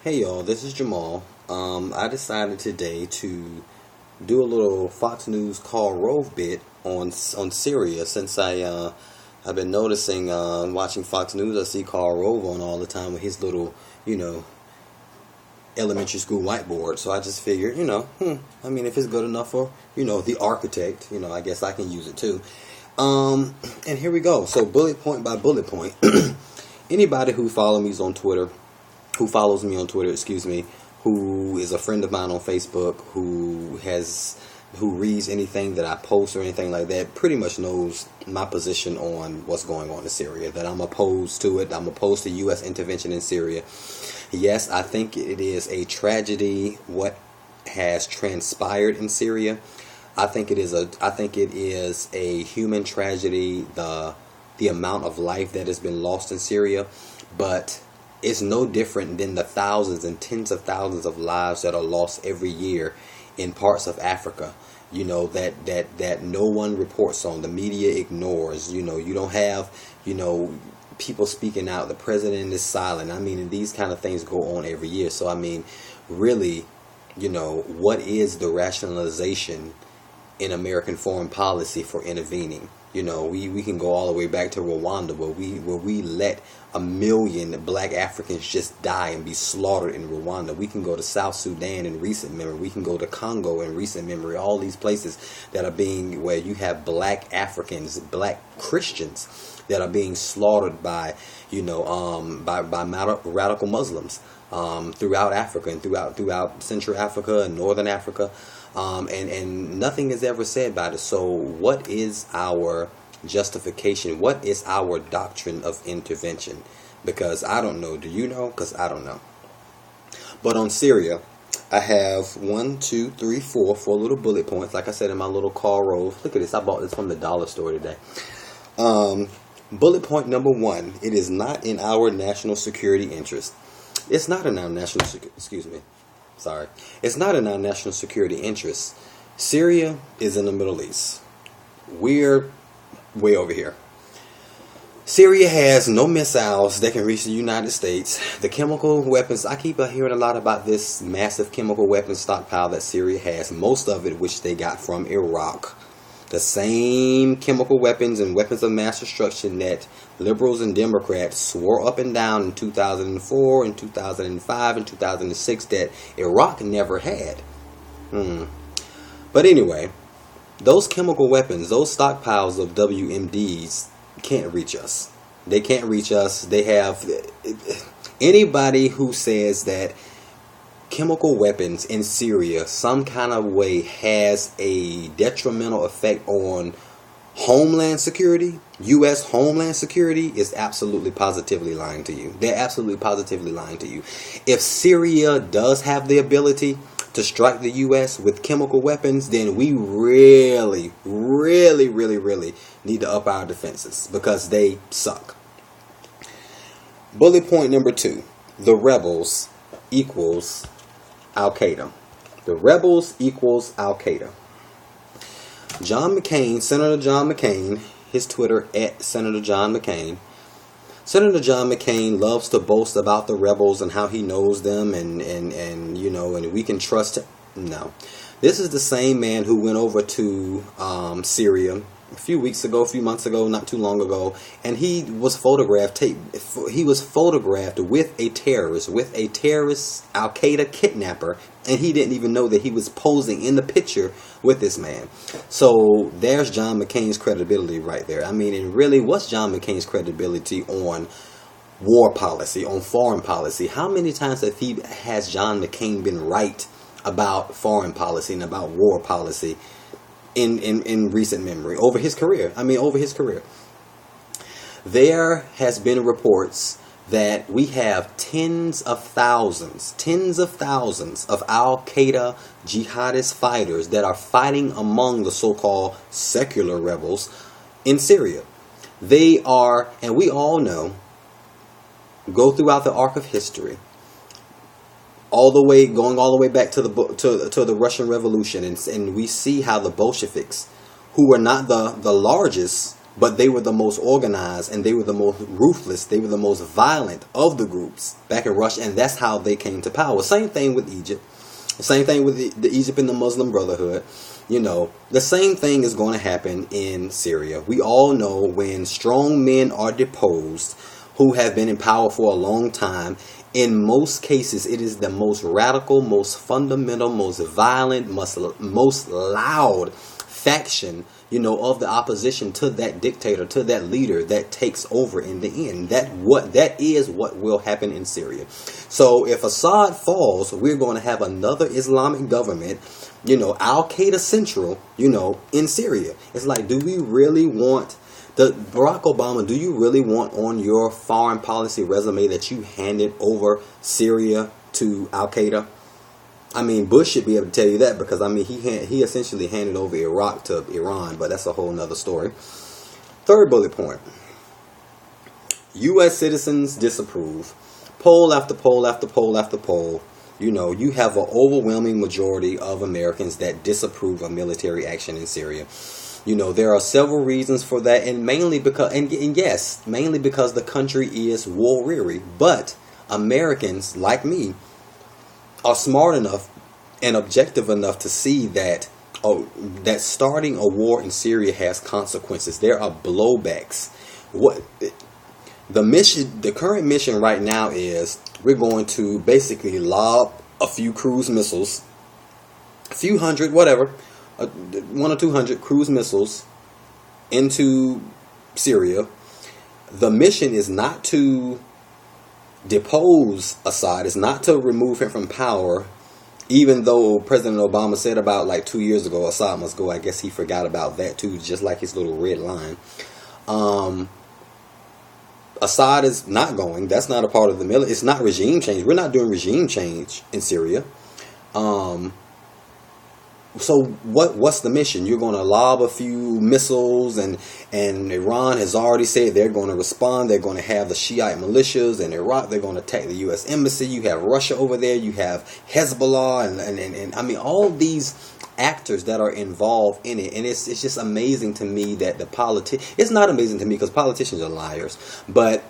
Hey y'all, this is Jamal. I decided today to do a little Fox News Karl Rove bit on Syria since I've been noticing watching Fox News. I see Karl Rove on all the time with his little elementary school whiteboard. So I just figured I mean if it's good enough for the architect, I guess I can use it too. And here we go. So bullet point by bullet point. Anybody who follows me on Twitter, who is a friend of mine on Facebook, who reads anything that I post or anything like that, pretty much knows my position on what's going on in Syria, that I'm opposed to it. I'm opposed to U.S. intervention in Syria. Yes, I think it is a tragedy what has transpired in Syria. I think it is a human tragedy, the amount of life that has been lost in Syria, but it's no different than the thousands and tens of thousands of lives that are lost every year in parts of Africa, that no one reports on, the media ignores. You don't have, people speaking out. The president is silent. I mean, and these kind of things go on every year. So, I mean, really, what is the rationalization in American foreign policy for intervening? We can go all the way back to Rwanda, where we let 1 million black Africans just die and be slaughtered in Rwanda. We can go to South Sudan in recent memory. We can go to Congo in recent memory. All these places that are where you have black Africans, black Christians that are being slaughtered by radical Muslims throughout Africa and throughout Central Africa and Northern Africa. And nothing is ever said about it. So what is our justification? What is our doctrine of intervention? Because I don't know. Do you know? Because I don't know. But on Syria, I have 4 little bullet points. Like I said in my little Karl Rove. Look at this. I bought this from the dollar store today. Bullet point number 1. It is not in our national security interest. It's not in our national It's not in our national security interests. Syria is in the Middle East. We're way over here. Syria has no missiles that can reach the United States. The chemical weapons, I keep hearing a lot about this massive chemical weapons stockpile that Syria has. Most of it which they got from Iraq. The same chemical weapons and weapons of mass destruction that liberals and Democrats swore up and down in 2004 and 2005 and 2006 that Iraq never had. But anyway, those chemical weapons, those stockpiles of WMDs can't reach us. They can't reach us. They have anybody who says that chemical weapons in Syria some kind of way has a detrimental effect on Homeland Security, U.S. Homeland Security, is absolutely positively lying to you. They're absolutely positively lying to you. If Syria does have the ability to strike the U.S. with chemical weapons, then we really, really, really, really need to up our defenses because they suck. Bullet point number 2. The rebels equals Al-Qaeda. The rebels equals Al-Qaeda. Senator John McCain, his Twitter at Senator John McCain. Senator John McCain loves to boast about the rebels and how he knows them and we can trust him. No. This is the same man who went over to Syria a few months ago, not too long ago, and he was photographed with a terrorist Al-Qaeda kidnapper, and he didn't even know that he was posing in the picture with this man. So there's John McCain's credibility right there. I mean, and really, what's John McCain's credibility on war policy, on foreign policy? How many times has John McCain been right about foreign policy and about war policy in recent memory, over his career? There has been reports that we have tens of thousands of Al-Qaeda jihadist fighters that are fighting among the so-called secular rebels in Syria. They are, and we all know, go throughout the arc of history, going all the way back to the Russian Revolution, and we see how the Bolsheviks, who were not the largest but they were the most organized and they were the most ruthless. They were the most violent of the groups back in Russia, and that's how they came to power. Same thing with Egypt. Same thing with the Egypt and the Muslim Brotherhood. You know, the same thing is going to happen in Syria. We all know when strong men are deposed who have been in power for a long time, in most cases, it is the most radical, most fundamental, most violent, most loud faction, you know, of the opposition to that dictator, to that leader that takes over in the end. That is what will happen in Syria. So if Assad falls, we're going to have another Islamic government, you know, Al-Qaeda central, you know, in Syria. It's like, do we really want Barack Obama, do you really want on your foreign policy resume that you handed over Syria to Al-Qaeda? I mean, Bush should be able to tell you that, because, I mean, he essentially handed over Iraq to Iran, but that's a whole nother story. Third bullet point. U.S. citizens disapprove. Poll after poll after poll after poll. You know, you have an overwhelming majority of Americans that disapprove of military action in Syria. You know, there are several reasons for that, and mainly because, and yes, mainly because the country is war weary. But Americans, like me, are smart enough and objective enough to see that that starting a war in Syria has consequences. There are blowbacks. What the current mission right now is, we're going to basically lob a few cruise missiles, a few hundred, whatever, 100 or 200 cruise missiles into Syria. The mission is not to depose Assad, it's not to remove him from power, even though President Obama said about like 2 years ago Assad must go. I guess he forgot about that too, just like his little red line. Assad is not going. That's not a part of the military. It's not regime change. We're not doing regime change in Syria. So what's the mission? You're going to lob a few missiles, and Iran has already said they're going to respond. They're going to have the Shiite militias in Iraq. They're going to attack the U.S. embassy. You have Russia over there. You have Hezbollah, and I mean, all these actors that are involved in it. And it's just amazing to me that it's not amazing to me because politicians are liars, but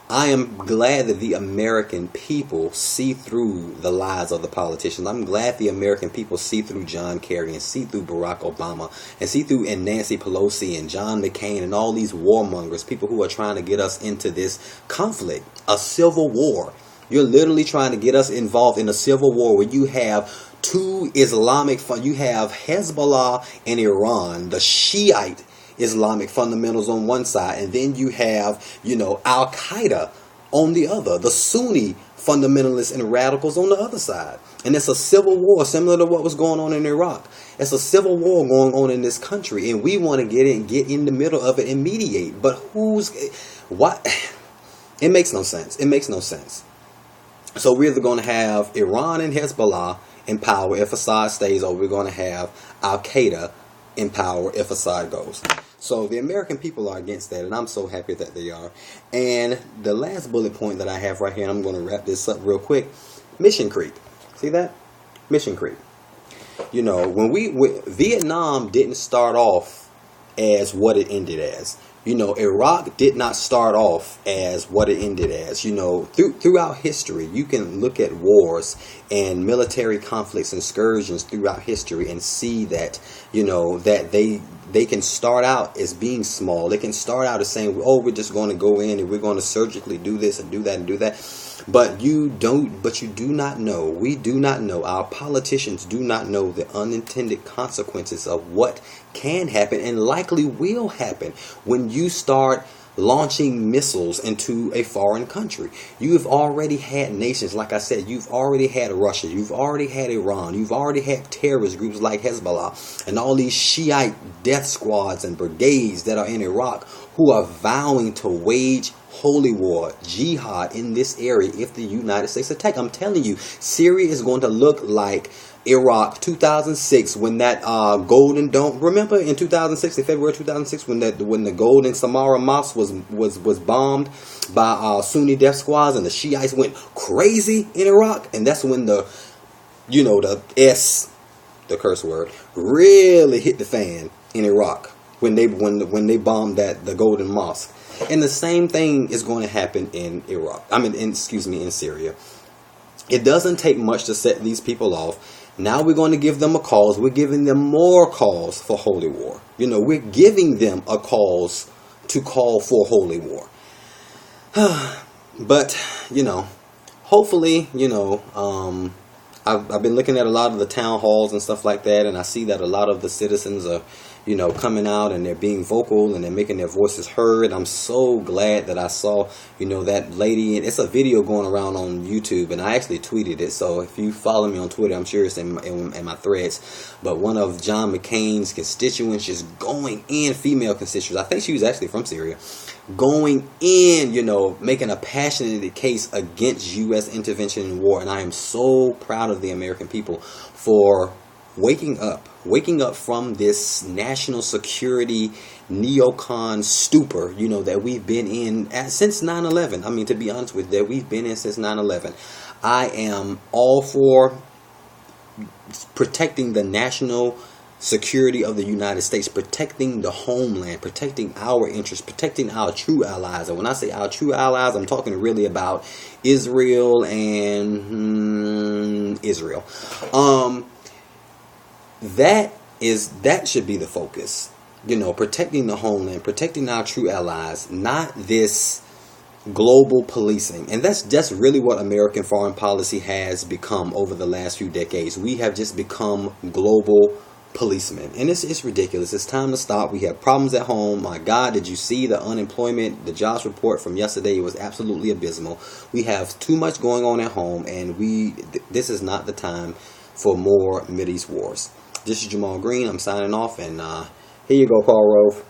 I am glad that the American people see through the lies of the politicians. I'm glad the American people see through John Kerry and see through Barack Obama and see through Nancy Pelosi and John McCain and all these warmongers, people who are trying to get us into this conflict, a civil war. You're literally trying to get us involved in a civil war where you have two Islamic, you have Hezbollah and Iran, the Shiite Islamic fundamentals on one side, and then you have, you know, Al-Qaeda on the other, the Sunni fundamentalists and radicals on the other side. And it's a civil war similar to what was going on in Iraq. It's a civil war going on in this country, and we want to get in the middle of it and mediate. But what? It makes no sense. It makes no sense. So we're either going to have Iran and Hezbollah in power if Assad stays, or we're going to have Al-Qaeda in power if Assad goes. So the American people are against that, and I'm so happy that they are. And the last bullet point that I have right here, and I'm going to wrap this up real quick, mission creep. See that? Mission creep. You know, when Vietnam didn't start off as what it ended as. You know, Iraq did not start off as what it ended as. You know, throughout history, you can look at wars and military conflicts and excursions throughout history and see that, you know, that they can start out as being small. They can start out as saying, oh, we're just going to go in and we're going to surgically do this and do that and do that. But you do not know, we do not know, our politicians do not know the unintended consequences of what can happen and likely will happen when you start launching missiles into a foreign country. You have already had nations, like I said, you've already had Russia, you've already had Iran, you've already had terrorist groups like Hezbollah and all these Shiite death squads and brigades that are in Iraq who are vowing to wage holy war, jihad in this area if the United States attack. I'm telling you, Syria is going to look like Iraq 2006 when that Golden Dome, remember in 2006, in February 2006, when the Golden Samara Mosque was bombed by Sunni death squads and the Shiites went crazy in Iraq, and that's when the curse word, really hit the fan in Iraq. when they bombed the Golden Mosque. And the same thing is going to happen in Iraq. In Syria. It doesn't take much to set these people off. Now we're going to give them a cause. We're giving them more cause for holy war. We're giving them a cause to call for holy war. But, hopefully, I've been looking at a lot of the town halls and stuff like that, and I see that a lot of the citizens are, coming out and they're being vocal and they're making their voices heard. I'm so glad that I saw, that lady. It's a video going around on YouTube, and I actually tweeted it. So if you follow me on Twitter, I'm sure it's in my threads. But one of John McCain's constituents just going in, female constituents. I think she was actually from Syria. Going in, making a passionate case against U.S. intervention in war. And I am so proud of the American people for waking up from this national security neocon stupor, that we've been in since 9/11. To be honest with you, that we've been in since 9/11. I am all for protecting the national security of the United States, protecting the homeland, protecting our interests, protecting our true allies. And when I say our true allies, I'm talking really about Israel and Israel. That should be the focus. Protecting the homeland, protecting our true allies, not this global policing. And that's really what American foreign policy has become over the last few decades. We have just become global policemen, and it's ridiculous. It's time to stop. We have problems at home. My God, did you see the unemployment, the jobs report from yesterday? It was absolutely abysmal. We have too much going on at home, and this is not the time for more Mideast wars. This is Jamal Green. I'm signing off, and here you go, Carl Rove.